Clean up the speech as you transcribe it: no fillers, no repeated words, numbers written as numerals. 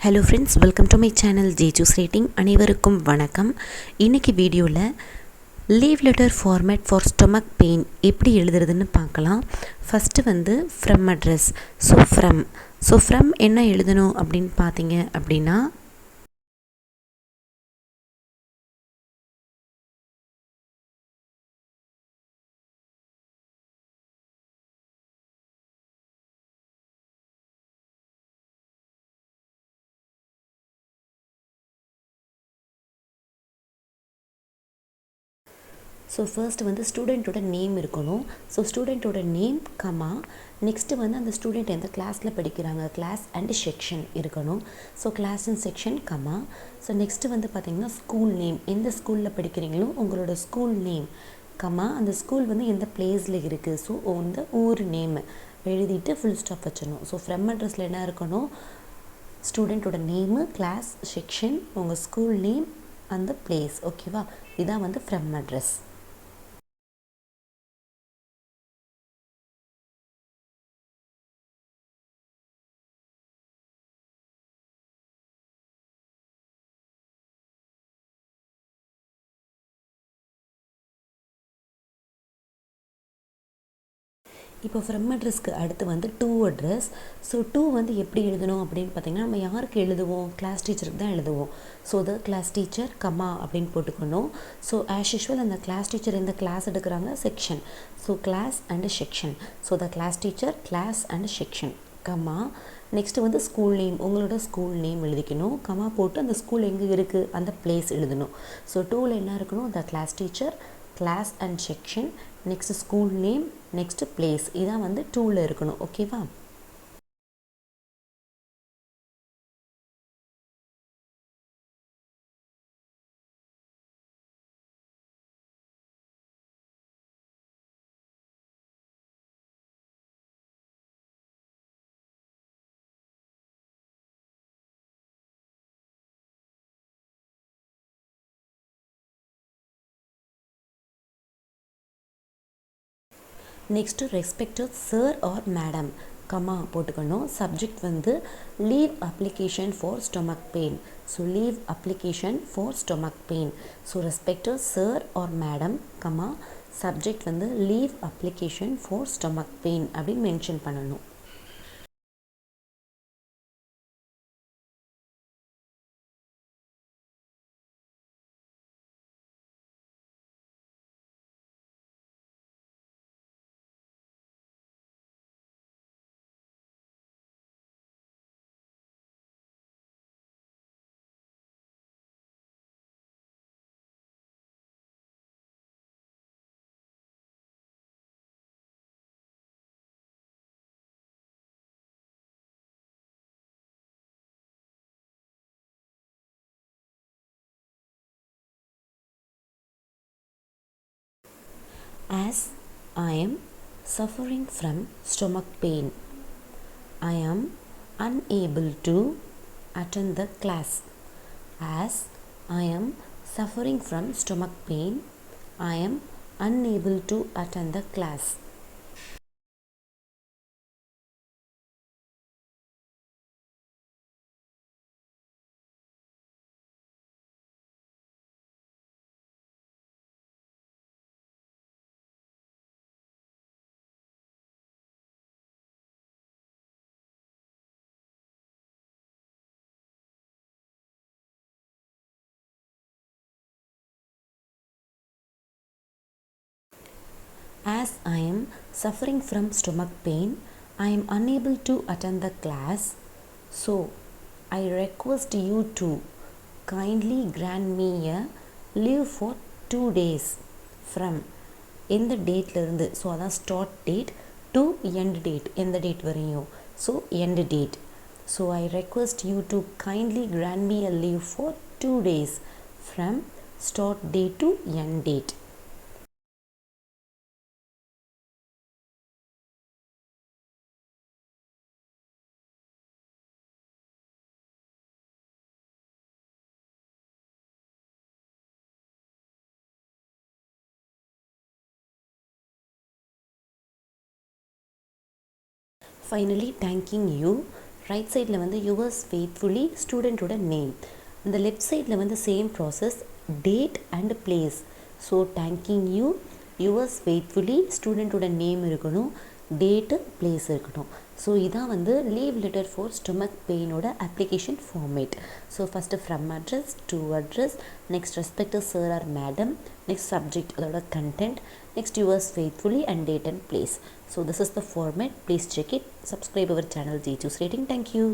Hello friends, welcome to my channel ஜேச்சூஸ் ரேட்டிங். அனைவருக்கும் வணக்கம். இன்றைக்கி வீடியோவில் leave letter format for stomach pain எப்படி எழுதுறதுன்னு பார்க்கலாம். First from address. ஃப்ரம் என்ன எழுதணும் அப்படின்னு பார்த்தீங்க அப்படின்னா, ஃபர்ஸ்ட் ஸ்டூடெண்ட்டோட நேம் இருக்கணும். ஸ்டூடெண்ட்டோட நேம் கமா, நெக்ஸ்ட்டு அந்த ஸ்டூடெண்ட் எந்த கிளாஸில் படிக்கிறாங்க, கிளாஸ் அண்ட் செக்ஷன் இருக்கணும். Class and section comma. Next பார்த்திங்கன்னா ஸ்கூல் நேம், எந்த ஸ்கூலில் படிக்கிறீங்களோ உங்களோட ஸ்கூல் நேம் கமா, அந்த ஸ்கூல் எந்த பிளேஸில் இருக்குது, அந்த ஊர் நேம் எழுதிட்டு ஃபுல் ஸ்டாப் வச்சிடணும். ஃப்ரம் அட்ரஸில் என்ன இருக்கணும், ஸ்டூடெண்ட்டோட நேமு, கிளாஸ், செக்ஷன், உங்கள் ஸ்கூல் நேம், அந்த பிளேஸ். ஓகேவா, இதான் ஃப்ரம் அட்ரஸ். இப்போ ஃப்ரம் அட்ரஸ்க்கு அடுத்து டூ அட்ரஸ். டூ எப்படி எழுதணும் அப்படின்னு பார்த்தீங்கன்னா, நம்ம யாருக்கு எழுதுவோம், கிளாஸ் டீச்சருக்கு தான் எழுதுவோம். த கிளாஸ் டீச்சர் கமா அப்படின்னு போட்டுக்கணும். ஆஸ் யூஷுவல் அந்த கிளாஸ் டீச்சர் எந்த கிளாஸ் எடுக்கிறாங்க, section. Class and section. The class teacher, class and section comma. Next school name, உங்களோட ஸ்கூல் நேம் எழுதிக்கணும். கமா போட்டு அந்த ஸ்கூல் எங்கே இருக்குது அந்த பிளேஸ் எழுதணும். டூவில் என்ன இருக்கணும், the class teacher, class and section, next school name, next place. இதான் டூவில் இருக்கணும். ஓகேவா. Next respected sir or madam comma போட்டுக்கணும். Subject leave application for stomach pain. Leave application for stomach pain. Respected sir or madam comma, subject leave application for stomach pain அப்படின்னு mention பண்ணணும். As I am suffering from stomach pain, I am unable to attend the class. As I am suffering from stomach pain, I am unable to attend the class. As I am suffering from stomach pain, I am unable to attend the class. So, I request you to kindly grant me a leave for 2 days from எந்த டேட்டில் இருந்து, அதான் start date to end date, எந்த date வரையும், end date. I request you to kindly grant me a leave for 2 days from start date to end date. Finally, thanking you, right சைடில் வந்து yours faithfully ஸ்டூடெண்ட்டோட name. இந்த left சைடில் வந்து same process, date and place. So thanking you, yours faithfully ஸ்டூடெண்ட்டோட name இருக்கணும், date place இருக்கணும். So இதான் வந்து லீவ் லெட்டர் ஃபார் ஸ்டொமக் பெயினோட application format. So first from address, to address, next respect sir or madam, next subject அதோட content, next yours faithfully and date and place. So this is the format. Please check it. Subscribe our channel Jechu's Rating. Thank you.